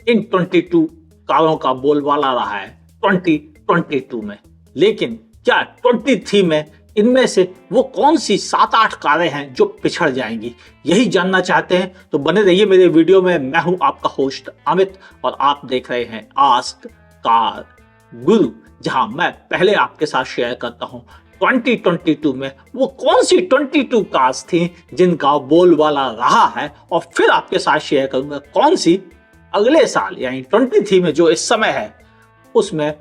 इन 22 कारों का बोलबाला रहा है 2022 में। लेकिन क्या 23 में इनमें से वो कौन सी 7-8 कारें हैं जो पिछड़ जाएंगी? यही जानना चाहते हैं तो बने रहिए मेरे वीडियो में। मैं हूं आपका होस्ट अमित और आप देख रहे हैं आस्क कार गुरु, जहां मैं पहले आपके साथ शेयर करता हूं 2022 में वो कौन सी 22 कार्स थी जिनका बोलबाला रहा है, और फिर आपके साथ शेयर करूंगा कौन सी अगले साल यानी 23 में जो इस समय है उसमें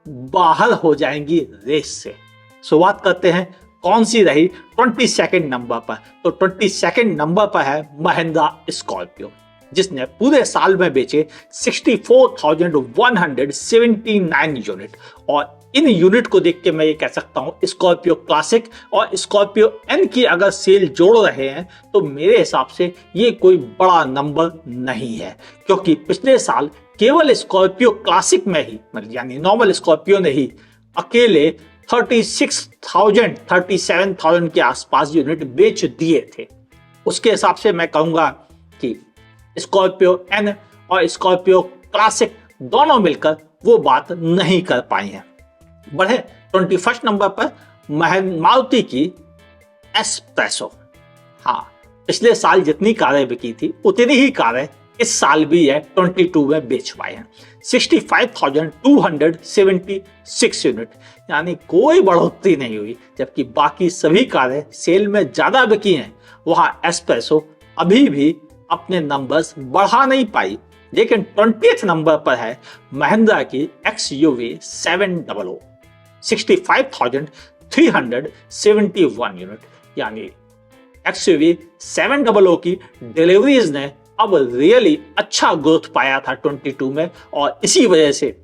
बाहर हो जाएंगी रेस से। शुरुआत करते हैं कौन सी रही 22 नंबर पर। तो 22 नंबर पर है महिंद्रा स्कॉर्पियो, जिसने पूरे साल में बेचे 64,179 यूनिट। और इन यूनिट को देख के मैं ये कह सकता हूं स्कॉर्पियो क्लासिक और स्कॉर्पियो एन की अगर सेल जोड़ रहे हैं तो मेरे हिसाब से ये कोई बड़ा नंबर नहीं है, क्योंकि पिछले साल केवल स्कॉर्पियो क्लासिक में ही यानी नॉर्मल स्कॉर्पियो ने ही अकेले 37,000 के आसपास यूनिट बेच दिए थे। उसके हिसाब से मैं कहूंगा कि स्कॉर्पियो एन और स्कॉर्पियो क्लासिक दोनों मिलकर वो बात नहीं कर पाई हैं। बढ़े 21 नंबर पर मारुति की एस्प्रेसो। हाँ, पिछले साल जितनी कारें बिकी थी उतनी ही कारें इस साल भी है 22 में बेच पाए हैं 65,276 यूनिट, यानी कोई बढ़ोतरी नहीं हुई। जबकि बाकी सभी कारें सेल में ज्यादा बिकी हैं, वहां एस्प्रेसो अभी भी अपने नंबर्स बढ़ा नहीं पाई। लेकिन 20th नंबर पर है महिंद्रा की XUV 700, 65,371 यूनिट, यानी XUV 700 की डिलीवरीज ने अब रियली अच्छा ग्रोथ पाया था 22 में, और इसी वजह से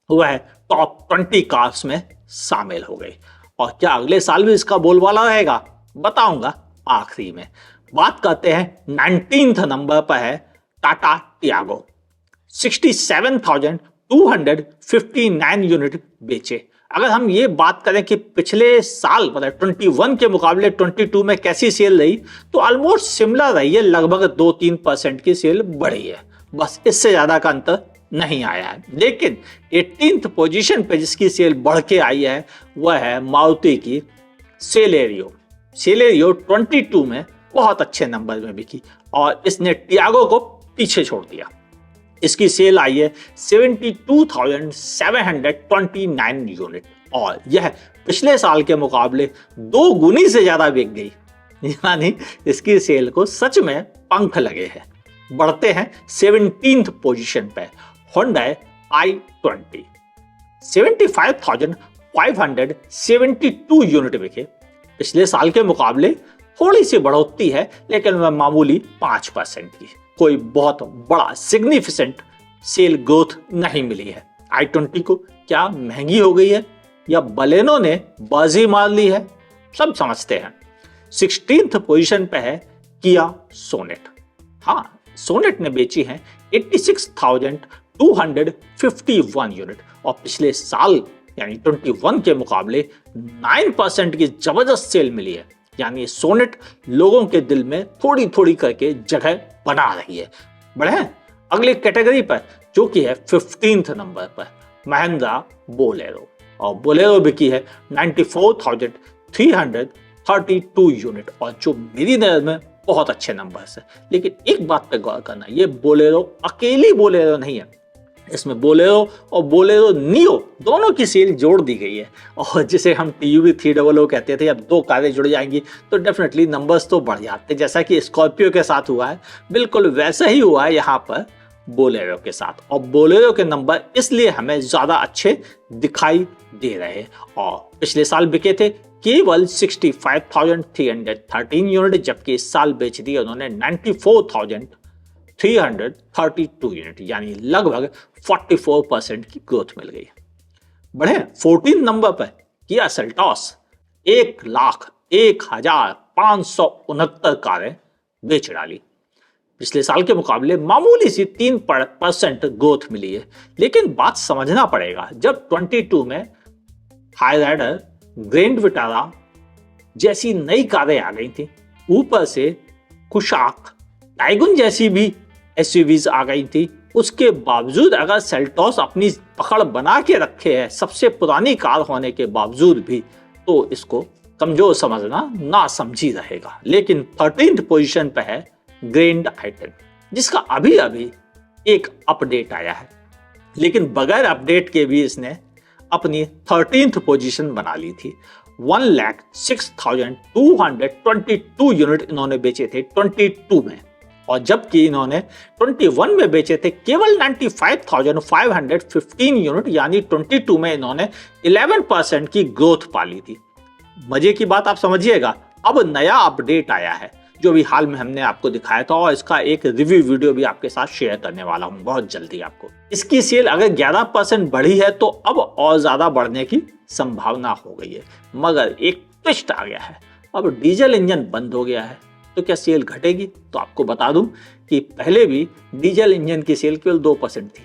वह टॉप 20 कार्स में शामिल हो गई। और क्या अगले साल भी इसका बोलबाला रहेगा? बताऊंगा आखिरी में। बात करते हैं 19th नंबर पर है टाटा टियागो, 67,259 यूनिट बेचे। अगर हम ये बात करें कि पिछले साल मतलब 21 के मुकाबले 22 में कैसी सेल रही, तो ऑलमोस्ट सिमिलर रही है, लगभग 2-3% की सेल बढ़ी है, बस इससे ज्यादा का अंतर नहीं आया है। लेकिन 18th पोजीशन पे जिसकी सेल बढ़ के आई है वह है मारुति की सेलेरियो। सेलेरियो 22 में बहुत अच्छे नंबर में बिकी और इसने टियागो को पीछे छोड़ दिया। इसकी सेल आई है 72,729 यूनिट, और यह पिछले साल के मुकाबले 2 गुनी से ज्यादा बिक गई, यानी इसकी सेल को सच में पंख लगे हैं। बढ़ते हैं 17th पोजीशन पे Hyundai i20, 75,572 यूनिट बिके। पिछले साल के मुकाबले थोड़ी सी बढ़ोतरी है, लेकिन वह मामूली 5% की, कोई बहुत बड़ा सिग्निफिकेंट सेल ग्रोथ नहीं मिली है। i20 को क्या महंगी हो गई है या बलेनो ने बाजी मार ली है, सब समझते हैं। 16th पोजीशन पे है किया सोनेट। हाँ, सोनेट ने बेची है 86,251 यूनिट, और पिछले साल यानी 21 के मुकाबले 9% की जबरदस्त सेल मिली है, यानी सोनेट लोगों के दिल में थोड़ी थोड़ी करके जगह बना रही है। बढ़े अगली कैटेगरी पर जो कि है 15th नंबर पर महिंद्रा बोलेरो, और बोलेरो बिकी है 94,332 यूनिट, और जो मेरी नजर में बहुत अच्छे नंबर्स है। लेकिन एक बात पे गौर करना, ये बोलेरो अकेली बोलेरो नहीं है, इसमें बोलेरो और बोलेरो नियो दोनों की सेल जोड़ दी गई है। और जिसे हम TUV 300 कहते थे, अब 2 कारें जुड़ जाएंगी तो डेफिनेटली नंबर्स तो बढ़ जाते हैं। जैसा कि स्कॉर्पियो के साथ हुआ है, बिल्कुल वैसा ही हुआ है यहाँ पर बोलेरो के साथ। और बोलेरो के नंबर इसलिए हमें ज्यादा अच्छे दिखाई दे रहे हैं, और पिछले साल बिके थे केवल 65,313 यूनिट, जबकि इस साल बेच दिए उन्होंने 94,332 यूनिट, यानी लगभग 44% की ग्रोथ मिल गई। बढ़े 14 नंबर पर किया सेल्टॉस, 1,01,569 कारें बेच डाली। पिछले साल के मुकाबले मामूली सी 3% ग्रोथ मिली है। लेकिन बात समझना पड़ेगा, जब 22 में हाईराइडर, ग्रैंड विटारा जैसी नई कारें आ गई थी, ऊपर से कुशाक, टाइगुन जैसी भी एसयूवीज आ गई थी, उसके बावजूद अगर सेल्टॉस अपनी पकड़ बना के रखे है सबसे पुरानी कार होने के बावजूद भी, तो इसको कमजोर समझना ना समझी रहेगा। लेकिन 13th पोजीशन पे है ग्रैंड i10, जिसका अभी अभी एक अपडेट आया है, लेकिन बगैर अपडेट के भी इसने अपनी 13th पोजीशन बना ली थी। 1,06,222 यूनिट इन्होंने बेचे थे 22 में, और जबकि इन्होंने 21 में बेचे थे केवल 95,515 यूनिट, यानी 22 में इन्होंने 11% की ग्रोथ पाली थी। मजे की बात आप समझिएगा, अब नया अपडेट आया है जो भी हाल में हमने आपको दिखाया था, और इसका एक रिव्यू वीडियो भी आपके साथ शेयर करने वाला हूं बहुत जल्दी आपको। इसकी सेल अगर 11% बढ़ी है तो अब और ज्यादा बढ़ने की संभावना हो गई है, मगर एक ट्विस्ट आ गया है, अब डीजल इंजन बंद हो गया है, तो क्या सेल घटेगी? तो आपको बता दूं कि पहले भी डीजल इंजन की सेल केवल 2% थी,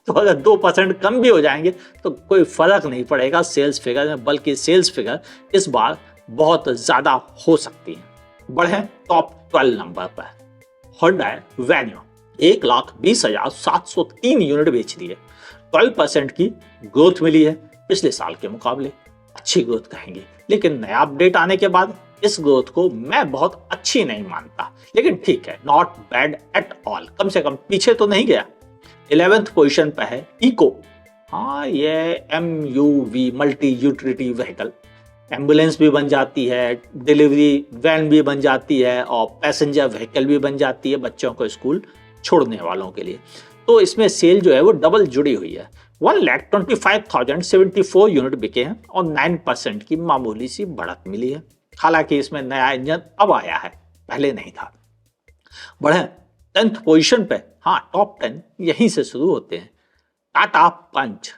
तो अगर 2% कम भी हो जाएंगे तो कोई फर्क नहीं पड़ेगा सेल्स फिगर में, बल्कि सेल्स फिगर इस बार बहुत ज्यादा हो सकती है। बढ़े टॉप 12 नंबर पर, Hyundai Venue 1,20,703 यूनिट बेच दी है, 12% की ग्रोथ मिली है पिछले साल के मुकाबले, अच्छी ग्रोथ कहेंगे। लेकिन नया अपडेट आने के बाद इस ग्रोथ को मैं बहुत अच्छी नहीं मानता, लेकिन ठीक है, नॉट बैड एट ऑल, कम से कम पीछे तो नहीं गया। 11th पोजीशन पे है इको, हाँ ये MUV multi utility vehicle, ambulance भी बन जाती है, डिलीवरी वैन भी बन जाती है, और पैसेंजर व्हीकल भी बन जाती है बच्चों को स्कूल छोड़ने वालों के लिए। तो इसमें सेल जो है वो डबल जुड़ी हुई है। 1,25,074 यूनिट बिके हैं और 9% की मामूली सी बढ़त मिली है। हालांकि इसमें नया इंजन अब आया है, पहले नहीं था। बढ़े 10th पोजीशन पे, हाँ टॉप 10 यहीं से शुरू होते हैं। टाटा पंच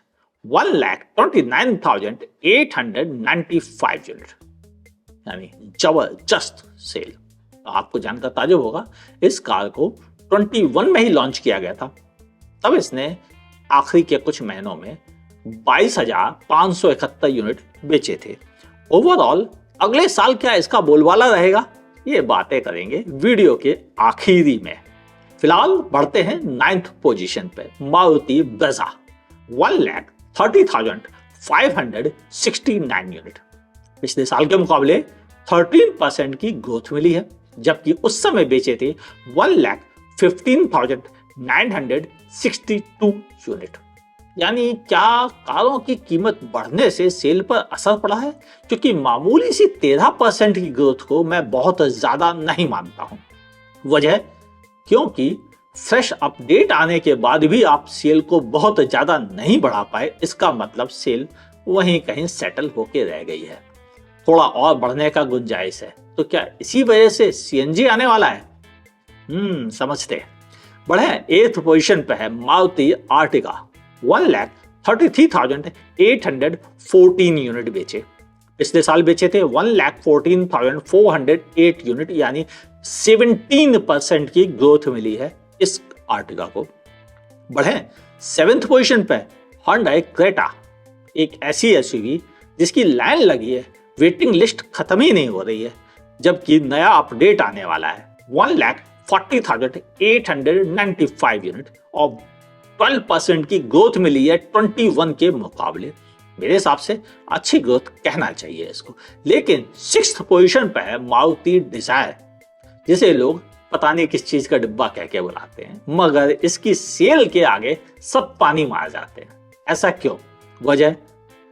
1,29,895 यूनिट, यानी जबरदस्त सेल। आपको जानकर ताजुब होगा, इस कार को 21 में ही लॉन्च किया गया था, तब इसने आखिरी के कुछ महीनों में 22,571 यूनिट बेचे थे। ओवरऑल अगले साल क्या इसका बोलबाला रहेगा, ये बातें करेंगे वीडियो के आखिरी में। फिलहाल बढ़ते हैं 9th पोजीशन पे, मारुति ब्रेज़ा 1,30,569 यूनिट, पिछले साल के मुकाबले 13% की ग्रोथ मिली है, जबकि उस समय बेचे थे 1,15,962 यूनिट। यानी क्या कारों की कीमत बढ़ने से सेल पर असर पड़ा है? क्योंकि मामूली सी 13% की ग्रोथ को मैं बहुत ज्यादा नहीं मानता हूं। वजह, क्योंकि फ्रेश अपडेट आने के बाद भी आप सेल को बहुत ज्यादा नहीं बढ़ा पाए, इसका मतलब सेल वहीं कहीं सेटल होके रह गई है, थोड़ा और बढ़ने का गुंजाइश है। तो क्या इसी वजह से CNG आने वाला है? समझते हैं। बढ़े 8th पोजीशन पे है मारुति आर्टिगा 1,33,814 यूनिट बेचे, पिछले साल बेचे थे 1,14,408 यूनिट, यानी 17% की ग्रोथ मिली है इस आर्टिगा को। बढ़े 7th पोजीशन पे Hyundai Creta, एक ऐसी SUV जिसकी लाइन लगी है, वेटिंग लिस्ट खत्म ही नहीं हो रही है, जबकि नया अपडेट आने वाला है। 1,40,895 यूनिट और 12% की ग्रोथ मिली है 21 के मुकाबले। मेरे हिसाब से अच्छी ग्रोथ कहना चाहिए इसको। लेकिन 6th पोजीशन पे है मारुति डिजायर, जिसे लोग पता नहीं किस चीज का डिब्बा कह के बुलाते हैं, मगर इसकी सेल के आगे सब पानी मार जाते हैं। ऐसा क्यों? वजह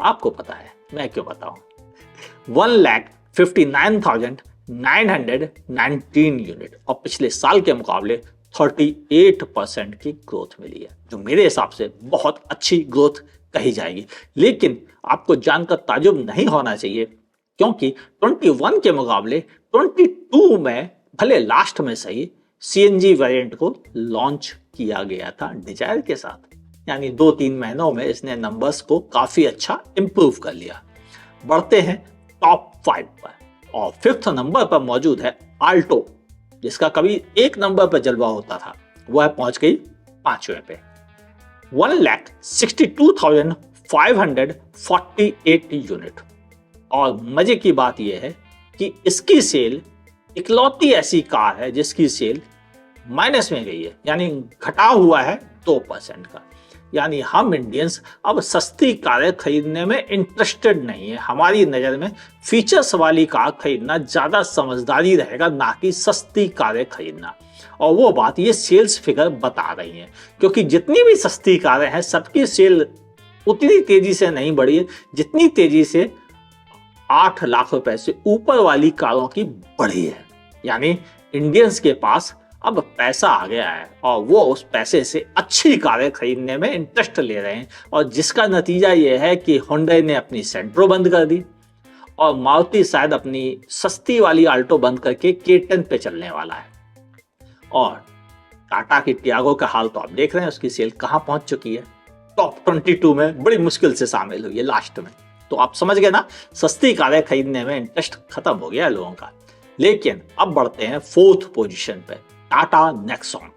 आपको पता है, मैं क्यों बताऊं। 1,59,919 यूनिट और पिछले साल के मुकाबले 38% की ग्रोथ मिली है, जो मेरे हिसाब से बहुत अच्छी ग्रोथ कही जाएगी। लेकिन आपको जानकर ताजुब नहीं होना चाहिए, क्योंकि 21 के मुकाबले 22 में भले लास्ट में सही CNG वेरिएंट को लॉन्च किया गया था डिजायर के साथ, यानी 2-3 महीनों में इसने नंबर्स को काफी अच्छा इंप्रूव कर लिया। बढ़ते हैं टॉप 5 पर, और 5th नंबर पर मौजूद है आल्टो, जिसका कभी 1 नंबर पर जलवा होता था, वह पहुंच गई 5वें पे। 1,62,548 यूनिट। और मजे की बात यह है कि इसकी सेल इकलौती ऐसी कार है जिसकी सेल माइनस में गई है, यानी घटा हुआ है 2% का। यानी हम इंडियंस अब सस्ती कारें खरीदने में इंटरेस्टेड नहीं है। हमारी नज़र में फीचर्स वाली कार खरीदना ज़्यादा समझदारी रहेगा, ना कि सस्ती कारें खरीदना। और वो बात ये सेल्स फिगर बता रही हैं, क्योंकि जितनी भी सस्ती कारें हैं सबकी सेल उतनी तेजी से नहीं बढ़ी है जितनी तेजी से 8 लाख रुपए से ऊपर वाली कारों की बढ़ी है। यानी इंडियंस के पास अब पैसा आ गया है और वो उस पैसे से अच्छी कारें खरीदने में इंटरेस्ट ले रहे हैं, और जिसका नतीजा ये है कि हुंडई ने अपनी सेंट्रो बंद कर दी और मारुति शायद अपनी सस्ती वाली आल्टो बंद करके K10 पे चलने वाला है। और टाटा की टियागो का हाल तो आप देख रहे हैं, उसकी सेल कहां पहुंच चुकी है, टॉप 22 में बड़ी मुश्किल से शामिल हुई है लास्ट में। तो आप समझ गए ना, सस्ती कारें खरीदने में इंटरेस्ट खत्म हो गया है लोगों का। लेकिन अब बढ़ते हैं 4th पोजीशन पे, टाटा नेक्सॉन,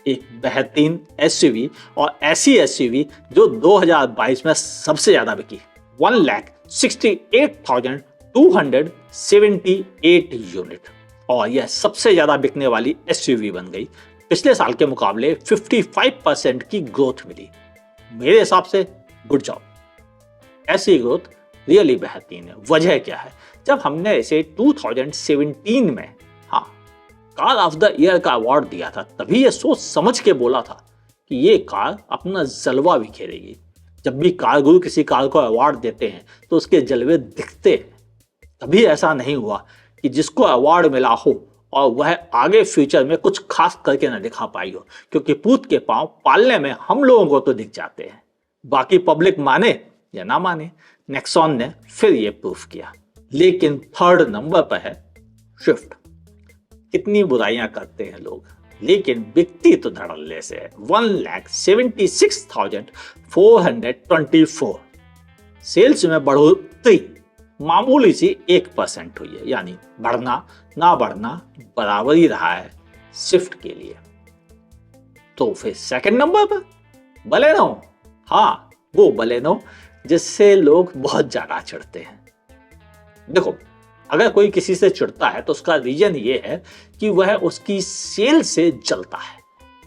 एक बेहतरीन एसयूवी, और ऐसी एसयूवी जो 2022 में सबसे ज्यादा बिकी, 1,68,278 यूनिट, और यह सबसे ज्यादा बिकने वाली एसयूवी बन गई। पिछले साल के मुकाबले 55% की ग्रोथ मिली। मेरे हिसाब से गुड जॉब, ऐसी ग्रोथ रियली बेहतरीन है। वजह क्या है, जब हमने इसे 2017 में कार ऑफ द ईयर का अवार्ड दिया था, तभी ये सोच समझ के बोला था कि ये कार अपना जलवा बिखेरेगी। जब भी कार गुरु किसी कार को अवार्ड देते हैं तो उसके जलवे दिखते हैं। कभी ऐसा नहीं हुआ कि जिसको अवार्ड मिला हो और वह आगे फ्यूचर में कुछ खास करके ना दिखा पाई हो, क्योंकि पूत के पांव पालने में हम लोगों को तो दिख जाते हैं, बाकी पब्लिक माने या ना माने। नेक्सॉन ने फिर ये प्रूफ किया। लेकिन 3rd नंबर पर है स्विफ्ट। कितनी बुराइयां करते हैं लोग, लेकिन बिकती तो धड़ल्ले से है। 1,76,424 सेल्स में बढ़ोतरी मामूली सी 1% हुई है, यानी बढ़ना ना बढ़ना बराबर ही रहा है स्विफ्ट के लिए। तो फिर 2nd नंबर पर बलेनो, हाँ वो बलेनो जिससे लोग बहुत ज्यादा चिढ़ते हैं। देखो, अगर कोई किसी से चिढ़ता है तो उसका रीजन ये है कि वह उसकी सेल से जलता है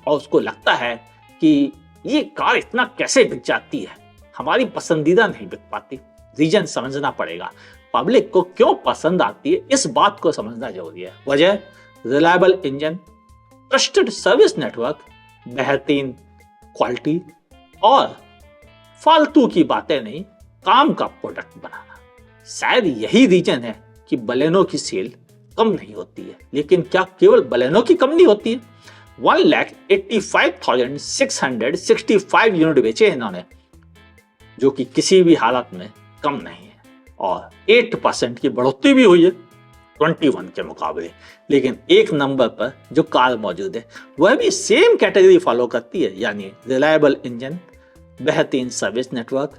और उसको लगता है कि ये कार इतना कैसे बिक जाती है, हमारी पसंदीदा नहीं बिक पाती। रीजन समझना पड़ेगा, पब्लिक को क्यों पसंद आती है इस बात को समझना जरूरी है। वजह reliable engine, trusted service network, बेहतरीन क्वालिटी और फालतू की बातें नहीं, काम का प्रोडक्ट बनाना। शायद यही रीजन है कि बलेनो की सेल कम नहीं होती है। लेकिन क्या केवल बलेनो की कम नहीं होती है? 1,85,665 यूनिट बेचे इन्होंने, जो कि किसी भी हालत में कम नहीं है, और 8% की बढ़ोतरी भी हुई है 21 के मुकाबले। लेकिन 1 नंबर पर जो कार मौजूद है वह भी सेम कैटेगरी फॉलो करती है, यानी रिलायबल इंजन, बेहतरीन सर्विस नेटवर्क,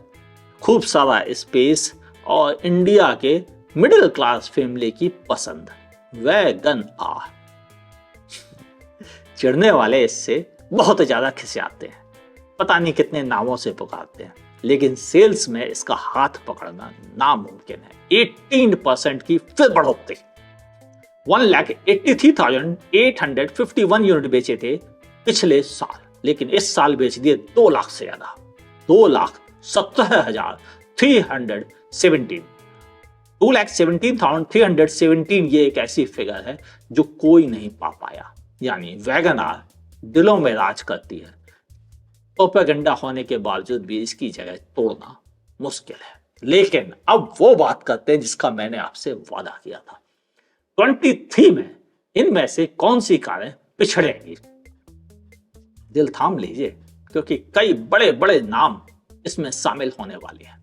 खूब सारा स्पेस और इंडिया के मिडिल क्लास फैमिली की पसंद, वैगन आर। चिढ़ने वाले इससे बहुत ज्यादा खिसियाते हैं, पता नहीं कितने नामों से पुकारते हैं, लेकिन सेल्स में इसका हाथ पकड़ना नामुमकिन है। 18% की फिर बढ़ोतरी, 1,83,851 यूनिट बेचे थे पिछले साल, लेकिन इस साल बेच दिए 2 लाख से ज्यादा, 2,17,317। 2,17,317 ये एक ऐसी फिगर है जो कोई नहीं पा पाया। यानी वैगन आर दिलों में राज करती है, प्रोपेगेंडा होने के बावजूद भी इसकी जगह तोड़ना मुश्किल है। लेकिन अब वो बात करते हैं जिसका मैंने आपसे वादा किया था। 23 में इनमें से कौन सी कारें पिछड़ेंगी? दिल थाम लीजिए, क्योंकि कई बड़े बड़े नाम इसमें शामिल होने वाले हैं।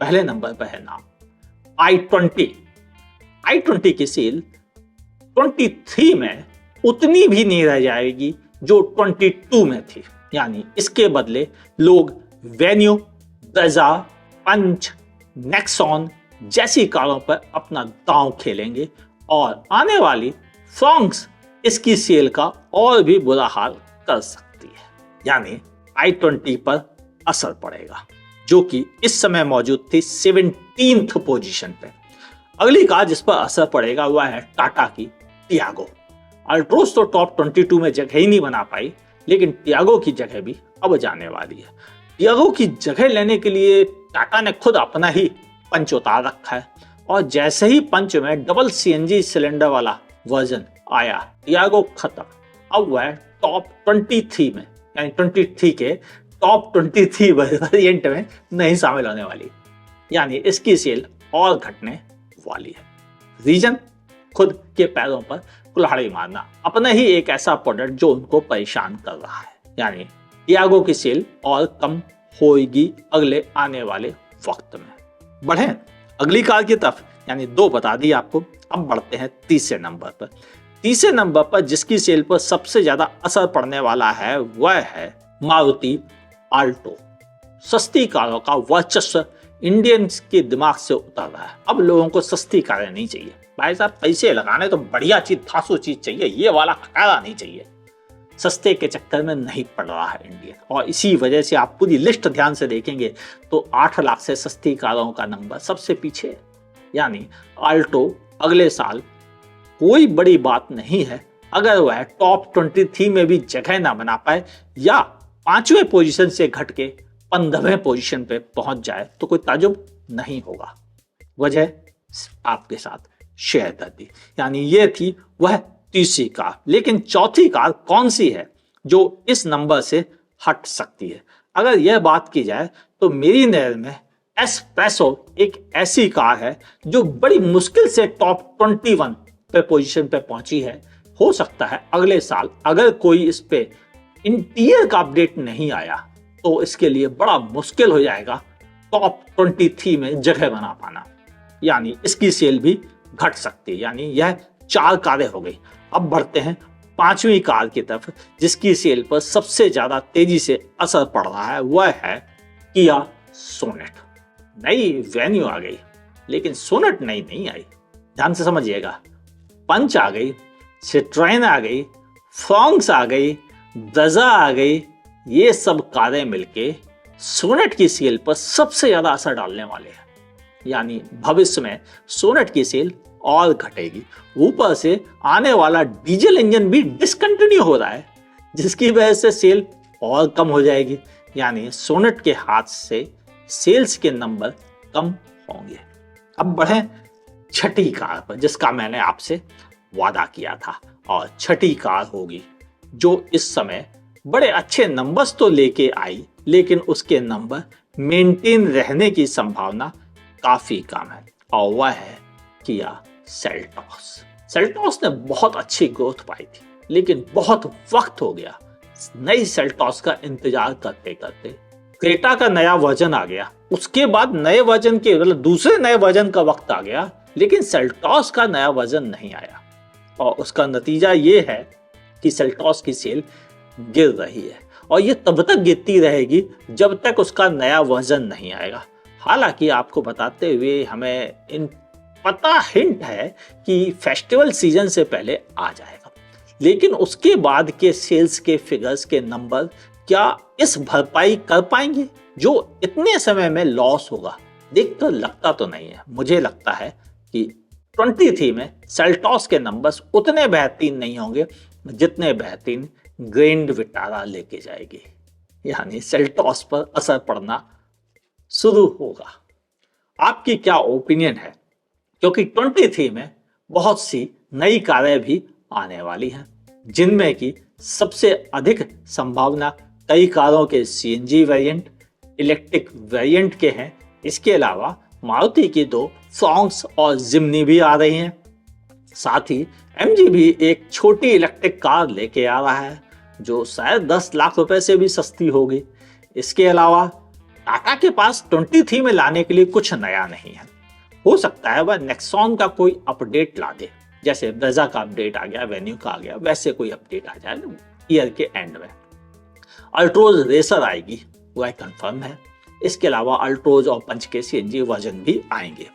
पहले नंबर पर है नाम i20। i20 की सेल 23 में उतनी भी नहीं रह जाएगी जो 22 में थी। यानी इसके बदले लोग वेन्यू, ब्रेजा, पंच, नेक्सॉन जैसी कारों पर अपना दांव खेलेंगे, और आने वाली फ्रॉन्क्स इसकी सेल का और भी बुरा हाल कर सकती है। यानी i20 पर असर पड़ेगा, जो कि इस समय मौजूद थी 17th पोजीशन पे। अगली कार जिस पर असर पड़ेगा वह है टाटा की टियागो। अल्ट्रोस तो टॉप 22 में जगह ही नहीं बना पाई, लेकिन टियागो की जगह भी अब जाने वाली है। टियागो की जगह लेने के लिए टाटा ने खुद अपना ही पंच उतार रखा है और जैसे ही पंच में डबल सीएनजी सिलेंडर वाला वर्जन आया, टियागो खत्म। अब वह टॉप 23 में, यानी 23 के टॉप 23 वेरिएंट में नहीं शामिल होने वाली, यानी इसकी सेल और घटने वाली है। रीजन खुद के पैरों पर कुल्हाड़ी मारना, अपना ही एक ऐसा प्रोडक्ट जो उनको परेशान कर रहा है, यानी टियागो की सेल और कम होगी अगले आने वाले वक्त में। बढ़े अगली कार की तरफ, यानी 2 बता दी आपको। अब बढ़ते हैं तीसरे नंबर पर। तीसरे नंबर पर जिसकी सेल पर सबसे ज्यादा असर पड़ने वाला है वह है मारुति आल्टो। सस्ती कारों का वर्चस्व इंडियंस के दिमाग से उतर रहा है। अब लोगों को सस्ती कारें नहीं चाहिए भाई साहब, पैसे लगाने तो बढ़िया चीज, धांसू चीज चाहिए, ये वाला खटारा नहीं चाहिए। सस्ते के चक्कर में नहीं पड़ रहा है इंडियन, और इसी वजह से आप पूरी लिस्ट ध्यान से देखेंगे तो 8 लाख से सस्ती कारों का नंबर सबसे पीछे है। यानी आल्टो अगले साल कोई बड़ी बात नहीं है अगर वह टॉप 23 में भी जगह ना बना पाए या 5वें पोजीशन से घट के 15वें पोजीशन पे पहुंच जाए तो कोई ताजुब नहीं होगा। वजह आपके साथ शेयर कर दी। यानी ये थी वह तीसरी कार। लेकिन चौथी कार कौन सी है जो इस नंबर से हट सकती है? अगर यह बात की जाए तो मेरी नज़र में एस्प्रेसो एक ऐसी कार है जो बड़ी मुश्किल से टॉप 21 पे पोजीशन पे पहुंची है। हो सकता है अगले साल अगर कोई इस पे इंटीरियर का अपडेट नहीं आया तो इसके लिए बड़ा मुश्किल हो जाएगा टॉप 23 में जगह बना पाना, यानी इसकी सेल भी घट सकती है। यानी यह 4 कारें हो गई। अब बढ़ते हैं 5वीं कार की तरफ जिसकी सेल पर सबसे ज्यादा तेजी से असर पड़ रहा है, वह है किया सोनेट। नई वेन्यू आ गई लेकिन सोनेट नई नहीं आई, ध्यान से समझिएगा। पंच आ गई, सिट्रोएन आ गई, फ्रॉन्क्स आ गई, ब्रेजा आ गई, ये सब कारें मिलके सोनेट की सेल पर सबसे ज्यादा असर डालने वाले हैं। यानी भविष्य में सोनेट की सेल और घटेगी। ऊपर से आने वाला डीजल इंजन भी डिसकंटिन्यू हो रहा है जिसकी वजह से सेल और कम हो जाएगी। यानी सोनेट के हाथ से सेल्स के नंबर कम होंगे। अब बढ़े छठी कार पर जिसका मैंने आपसे वादा किया था, और छठी कार होगी जो इस समय बड़े अच्छे नंबर्स तो लेके आई लेकिन उसके नंबर मेंटेन रहने की संभावना काफी कम है, और वह है किया सेल्टॉस। सेल्टॉस ने बहुत अच्छी ग्रोथ पाई थी लेकिन बहुत वक्त हो गया नई सेल्टॉस का इंतजार करते करते। क्रेटा का नया वर्जन आ गया, उसके बाद नए वर्जन के मतलब दूसरे नए वर्जन का वक्त आ गया, लेकिन सेल्टॉस का नया वर्जन नहीं आया, और उसका नतीजा ये है कि सेल्टॉस की सेल गिर रही है, और ये तब तक गिरती रहेगी जब तक उसका नया वर्जन नहीं आएगा। हालांकि आपको बताते हुए हमें इन पता हिंट है कि फेस्टिवल सीजन से पहले आ जाएगा, लेकिन उसके बाद के सेल्स के फिगर्स के नंबर क्या इस भरपाई कर पाएंगे जो इतने समय में लॉस होगा? देखकर लगता तो नहीं है। मुझे लगता है कि 23 में सेल्टॉस के नंबर्स उतने बेहतरीन नहीं होंगे जितने बेहतरीन ग्रैंड विटारा लेके जाएगी। यानी सेल्टॉस पर असर पड़ना शुरू होगा। आपकी क्या ओपिनियन है? क्योंकि 23 में बहुत सी नई कारें भी आने वाली हैं जिनमें की सबसे अधिक संभावना कई कारों के सीएनजी वेरिएंट, इलेक्ट्रिक वेरिएंट के हैं। इसके अलावा मारुति की 2 फ्रॉन्क्स और जिम्नी भी आ रही हैं। साथ ही एमजी भी एक छोटी इलेक्ट्रिक कार लेके आ रहा है जो शायद 10 लाख रुपए से भी सस्ती होगी। इसके अलावा टाटा के पास 23 में लाने के लिए कुछ नया नहीं है। हो सकता है वह नेक्सॉन का कोई अपडेट ला दे, जैसे ब्रेजा का अपडेट आ गया, वेन्यू का आ गया, वैसे कोई अपडेट आ जाए ईयर के एंड में। अल्ट्रोज रेसर आएगी, वह कंफर्म है। इसके अलावा अल्ट्रोज और पंच के सीएनजी वर्जन भी आएंगे।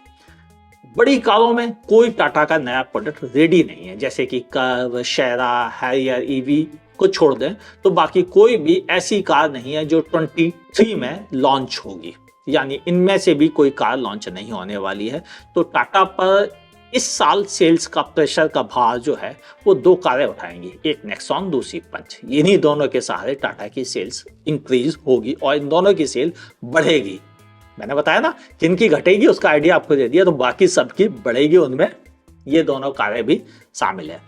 बड़ी कारों में कोई टाटा का नया प्रोडक्ट रेडी नहीं है, जैसे कि कर्व, शेरा, हैरियर ईवी को छोड़ दें तो बाकी कोई भी ऐसी कार नहीं है जो 23 में लॉन्च होगी। यानी इनमें से भी कोई कार लॉन्च नहीं होने वाली है। तो टाटा पर इस साल सेल्स का प्रेशर का भार जो है वो 2 कारें उठाएंगी, एक नेक्सॉन, दूसरी पंच। इन्हीं दोनों के सहारे टाटा की सेल्स इंक्रीज होगी और इन दोनों की सेल बढ़ेगी। मैंने बताया ना जिनकी घटेगी उसका आइडिया आपको दे दिया, तो बाकी सबकी बढ़ेगी, उनमें ये दोनों कारें भी शामिल है।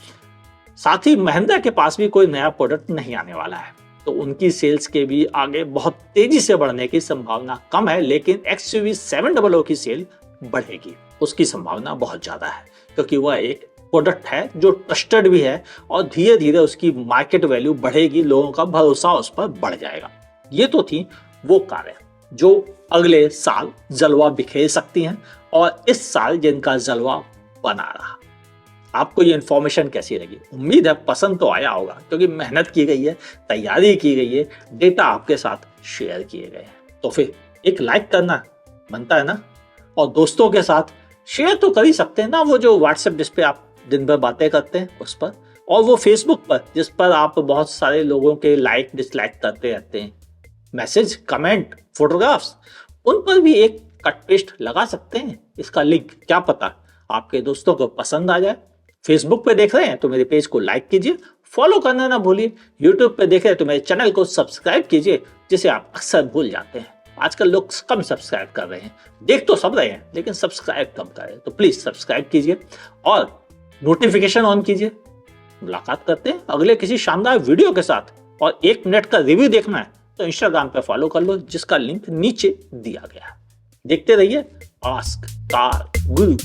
साथ ही महिंद्रा के पास भी कोई नया प्रोडक्ट नहीं आने वाला है, तो उनकी सेल्स के भी आगे बहुत तेजी से बढ़ने की संभावना कम है, लेकिन XUV 700 की सेल बढ़ेगी, उसकी संभावना बहुत ज्यादा है, क्योंकि वह एक प्रोडक्ट है जो ट्रस्टेड भी है और धीरे धीरे उसकी मार्केट वैल्यू बढ़ेगी, लोगों का भरोसा उस पर बढ़ जाएगा। ये तो थी वो कारें जो अगले साल जलवा बिखेर सकती हैं और इस साल जिनका जलवा बना रहा। आपको ये इन्फॉर्मेशन कैसी लगी? उम्मीद है पसंद तो आया होगा, क्योंकि मेहनत की गई है, तैयारी की गई है, डेटा आपके साथ शेयर किए गए हैं। तो फिर एक लाइक करना बनता है ना, और दोस्तों के साथ शेयर तो कर ही सकते हैं ना, वो जो व्हाट्सएप जिस पे आप दिन भर बातें करते हैं उस पर, और वो फेसबुक पर जिस पर आप बहुत सारे लोगों के लाइक डिसलाइक करते रहते हैं, मैसेज, कमेंट, फोटोग्राफ्स, उन पर भी एक कट पेस्ट लगा सकते हैं। इसका लिंक क्या पता आपके दोस्तों को पसंद आ जाए। फेसबुक पे देख रहे हैं तो मेरे पेज को लाइक कीजिए, फॉलो करना ना भूलिए। यूट्यूब पे देख रहे हैं तो मेरे चैनल को सब्सक्राइब कीजिए, जिसे आप अक्सर भूल जाते हैं। आजकल लोग कम सब्सक्राइब कर रहे हैं, देख तो सब रहे हैं लेकिन सब्सक्राइब कम कर रहे हैं, तो प्लीज सब्सक्राइब कीजिए और नोटिफिकेशन ऑन कीजिए। मुलाकात करते हैं अगले किसी शानदार वीडियो के साथ, और 1 मिनट का रिव्यू देखना है तो इंस्टाग्राम पे फॉलो कर लो, जिसका लिंक नीचे दिया गया है। देखते रहिए आस्क कार गुरु।